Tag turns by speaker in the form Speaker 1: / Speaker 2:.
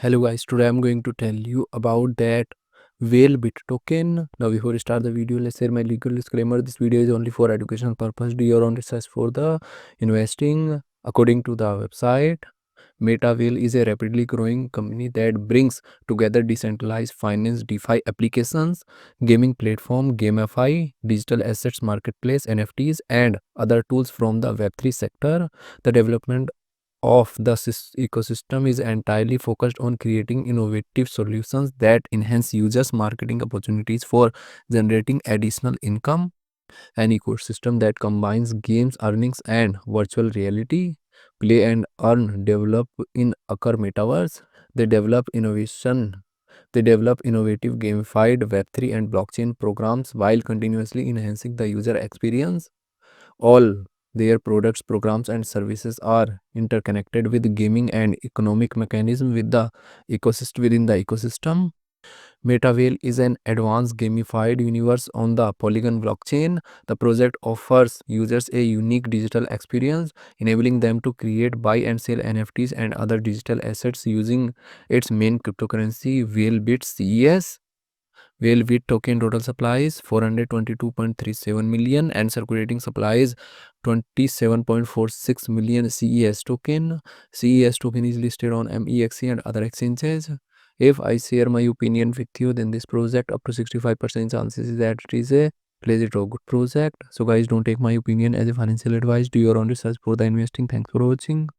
Speaker 1: Hello guys, today I'm going to tell you about that Whalebit token. Now before we start the video, let's share my legal disclaimer. This video is only for educational purpose. Do your own research for the investing. According to the website, MetaWhale is a rapidly growing company that brings together decentralized finance, DeFi applications, gaming platform, GameFi, digital assets marketplace, NFTs, and other tools from the Web3 sector. The development of the ecosystem is entirely focused on creating innovative solutions that enhance users' marketing opportunities for generating additional income. An ecosystem that combines games, earnings, and virtual reality, play and earn, develop in occur metaverse. They develop innovation. They develop innovative gamified Web3 and blockchain programs while continuously enhancing the user experience. All their products, programs, and services are interconnected with gaming and economic mechanism with the ecosystem within the ecosystem. MetaVale is an advanced gamified universe on the Polygon blockchain. The project offers users a unique digital experience, enabling them to create, buy, and sell NFTs and other digital assets using its main cryptocurrency, Whalebit CES. Whalebit token total supply is 422.37 million and circulating supply is 27.46 million CES token. CES token is listed on MEXC and other exchanges. If I share my opinion with you, then this project up to 65% chances is that it is a legit or good project. So guys, don't take my opinion as a financial advice. Do your own research for the investing. Thanks for watching.